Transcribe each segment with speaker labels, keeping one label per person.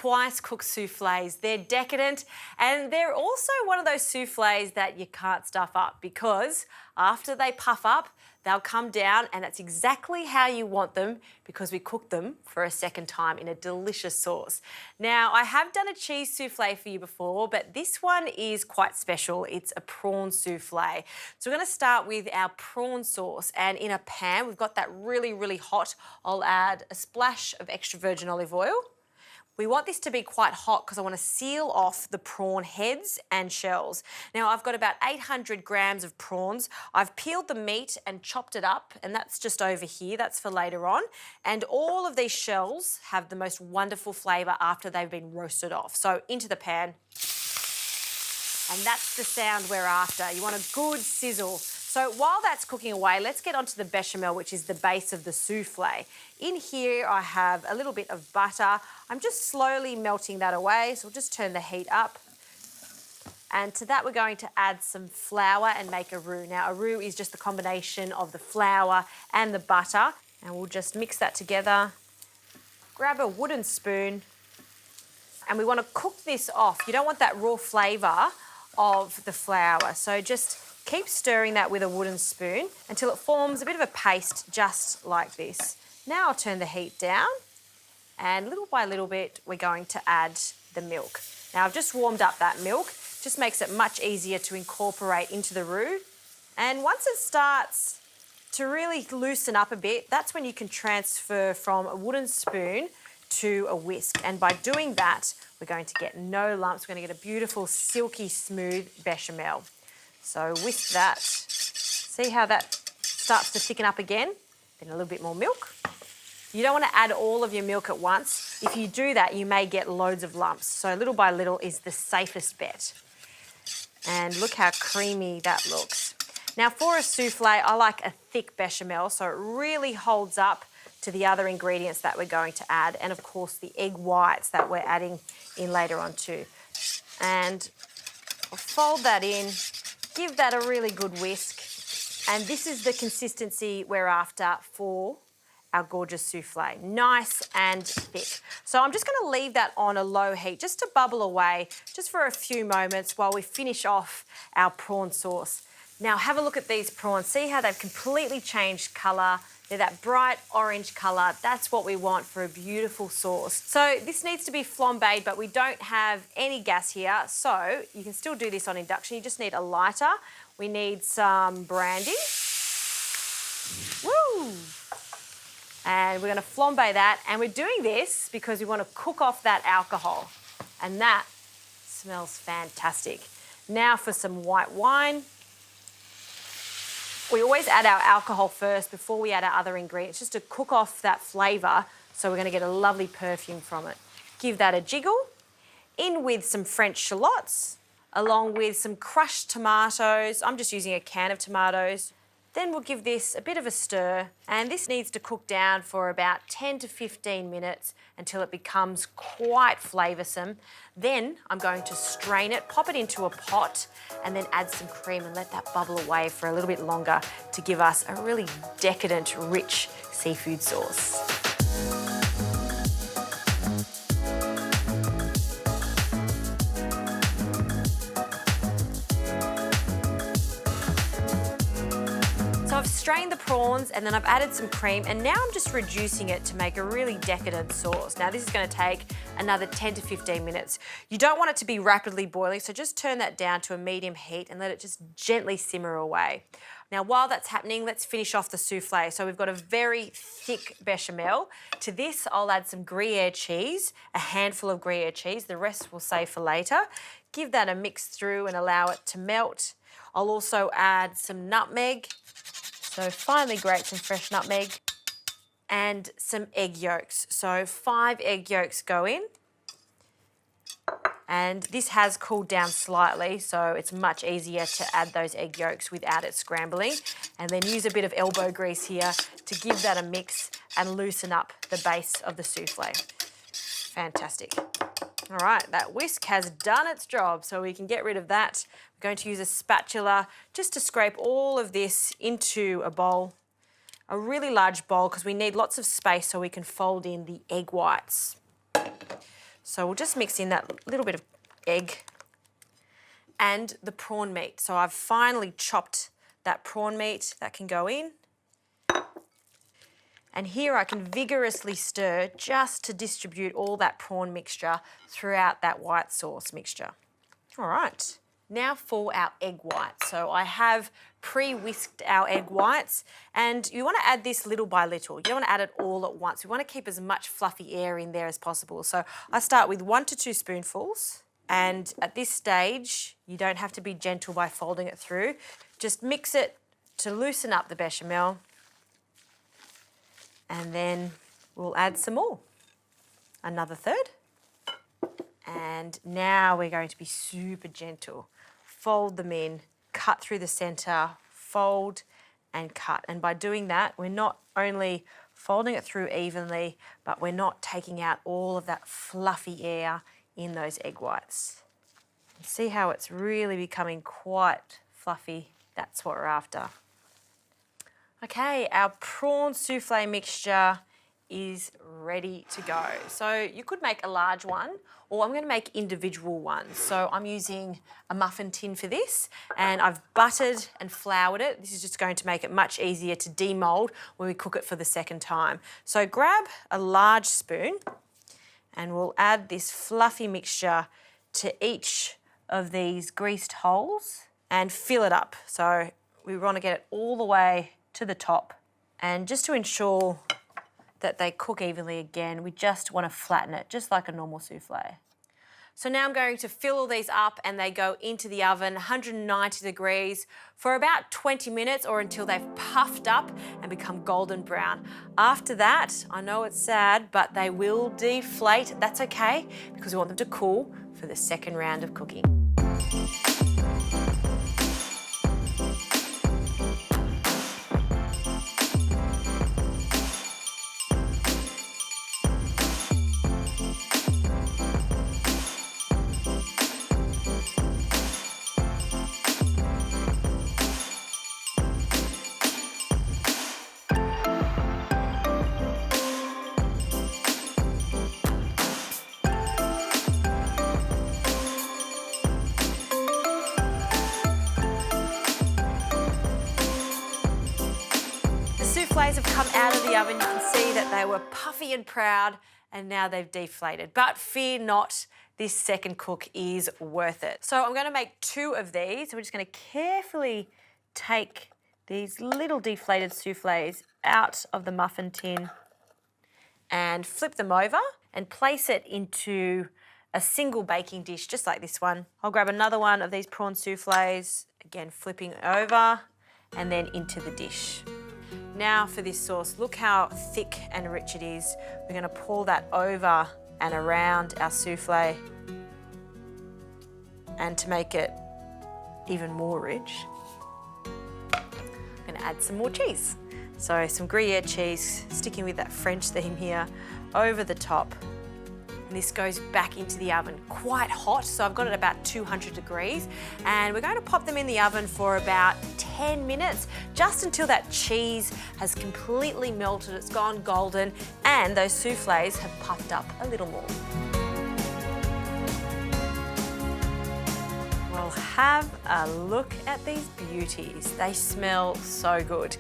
Speaker 1: twice cooked souffles. They're decadent and they're also one of those souffles that you can't stuff up because after they puff up, they'll come down and that's exactly how you want them because we cooked them for a second time in a delicious sauce. Now, I have done a cheese souffle for you before, but this one is quite special. It's a prawn souffle. So we're going to start with our prawn sauce, and in a pan, we've got that really, really hot. I'll add a splash of extra virgin olive oil. We want this to be quite hot because I want to seal off the prawn heads and shells. Now, I've got about 800 grams of prawns. I've peeled the meat and chopped it up, and that's just over here. That's for later on. And all of these shells have the most wonderful flavour after they've been roasted off. So into the pan. And that's the sound we're after. You want a good sizzle. So while that's cooking away, let's get onto the bechamel, which is the base of the souffle. In here, I have a little bit of butter. I'm just slowly melting that away, so we'll just turn the heat up. And to that, we're going to add some flour and make a roux. Now, a roux is just the combination of the flour and the butter, and we'll just mix that together. Grab a wooden spoon, and we want to cook this off. You don't want that raw flavour of the flour, so just keep stirring that with a wooden spoon until it forms a bit of a paste just like this. Now I'll turn the heat down and little by little bit we're going to add the milk. Now I've just warmed up that milk, just makes it much easier to incorporate into the roux. And once it starts to really loosen up a bit, that's when you can transfer from a wooden spoon to a whisk. And by doing that, we're going to get no lumps. We're going to get a beautiful, silky, smooth bechamel. So whisk that. See how that starts to thicken up again? Then a little bit more milk. You don't want to add all of your milk at once. If you do that, you may get loads of lumps. So little by little is the safest bet. And look how creamy that looks. Now for a souffle, I like a thick bechamel, so it really holds up to the other ingredients that we're going to add, and of course the egg whites that we're adding in later on too. And I'll fold that in, give that a really good whisk, and this is the consistency we're after for our gorgeous souffle, nice and thick. So I'm just going to leave that on a low heat just to bubble away just for a few moments while we finish off our prawn sauce. Now have a look at these prawns, see how they've completely changed colour. They're that bright orange colour. That's what we want for a beautiful sauce. So this needs to be flambéed, but we don't have any gas here, so you can still do this on induction. You just need a lighter. We need some brandy. Woo! And we're going to flambé that, and we're doing this because we want to cook off that alcohol, and that smells fantastic. Now for some white wine. We always add our alcohol first before we add our other ingredients, just to cook off that flavour, so we're going to get a lovely perfume from it. Give that a jiggle. In with some French shallots, along with some crushed tomatoes. I'm just using a can of tomatoes. Then we'll give this a bit of a stir, and this needs to cook down for about 10 to 15 minutes until it becomes quite flavoursome. Then I'm going to strain it, pop it into a pot, and then add some cream and let that bubble away for a little bit longer to give us a really decadent, rich seafood sauce. I've strained the prawns and then I've added some cream, and now I'm just reducing it to make a really decadent sauce. Now this is going to take another 10 to 15 minutes. You don't want it to be rapidly boiling, so just turn that down to a medium heat and let it just gently simmer away. Now while that's happening, let's finish off the souffle. So we've got a very thick bechamel. To this I'll add some Gruyere cheese, a handful of Gruyere cheese. The rest we'll save for later. Give that a mix through and allow it to melt. I'll also add some nutmeg. So finely grate some fresh nutmeg and some egg yolks. So 5 egg yolks go in. And this has cooled down slightly, so it's much easier to add those egg yolks without it scrambling. And then use a bit of elbow grease here to give that a mix and loosen up the base of the souffle. Fantastic. All right, that whisk has done its job, so we can get rid of that. I'm going to use a spatula just to scrape all of this into a bowl, a really large bowl, because we need lots of space so we can fold in the egg whites. So we'll just mix in that little bit of egg and the prawn meat. So I've finally chopped that prawn meat that can go in. And here I can vigorously stir just to distribute all that prawn mixture throughout that white sauce mixture. All right, now for our egg whites. So I have pre-whisked our egg whites, and you want to add this little by little. You don't want to add it all at once. We want to keep as much fluffy air in there as possible. So I start with 1 to 2 spoonfuls, and at this stage, you don't have to be gentle by folding it through. Just mix it to loosen up the bechamel, and then we'll add some more. Another third. And now we're going to be super gentle. Fold them in, cut through the centre, fold and cut. And by doing that, we're not only folding it through evenly, but we're not taking out all of that fluffy air in those egg whites. See how it's really becoming quite fluffy? That's what we're after. Okay, our prawn souffle mixture is ready to go. So you could make a large one, or I'm going to make individual ones. So I'm using a muffin tin for this, and I've buttered and floured it. This is just going to make it much easier to demold when we cook it for the second time. So grab a large spoon, and we'll add this fluffy mixture to each of these greased holes and fill it up. So we want to get it all the way to the top. And just to ensure that they cook evenly again, we just want to flatten it, just like a normal souffle. So now I'm going to fill all these up, and they go into the oven, 190 degrees, for about 20 minutes or until they've puffed up and become golden brown. After that, I know it's sad, but they will deflate. That's okay, because we want them to cool for the second round of cooking. Souffles have come out of the oven. You can see that they were puffy and proud, and now they've deflated. But fear not, this second cook is worth it. So I'm going to make 2 of these. So we're just going to carefully take these little deflated souffles out of the muffin tin and flip them over and place it into a single baking dish, just like this one. I'll grab another one of these prawn souffles, again flipping over, and then into the dish. Now for this sauce, look how thick and rich it is. We're going to pour that over and around our souffle. And to make it even more rich, I'm going to add some more cheese. So some Gruyere cheese, sticking with that French theme here, over the top. And this goes back into the oven quite hot, so I've got it about 200 degrees. And we're going to pop them in the oven for about 10 minutes, just until that cheese has completely melted, it's gone golden, and those souffles have puffed up a little more. Well, have a look at these beauties. They smell so good.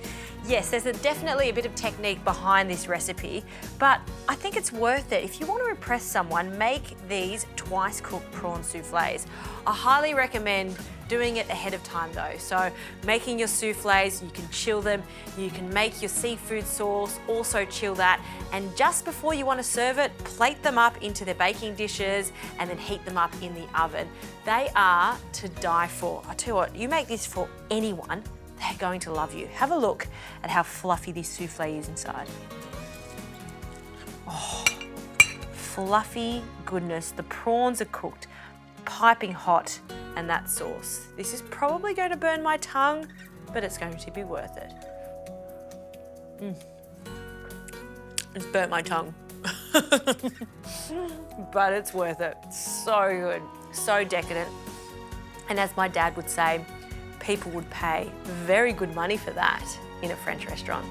Speaker 1: Yes, there's definitely a bit of technique behind this recipe, but I think it's worth it. If you want to impress someone, make these twice cooked prawn souffles. I highly recommend doing it ahead of time though. So making your souffles, you can chill them, you can make your seafood sauce, also chill that, and just before you want to serve it, plate them up into their baking dishes and then heat them up in the oven. They are to die for. I tell you what, you make this for anyone, they're going to love you. Have a look at how fluffy this souffle is inside. Oh, fluffy goodness. The prawns are cooked, piping hot, and that sauce. This is probably going to burn my tongue, but it's going to be worth it. It's burnt my tongue. But it's worth it. So good, so decadent. And as my dad would say, people would pay very good money for that in a French restaurant.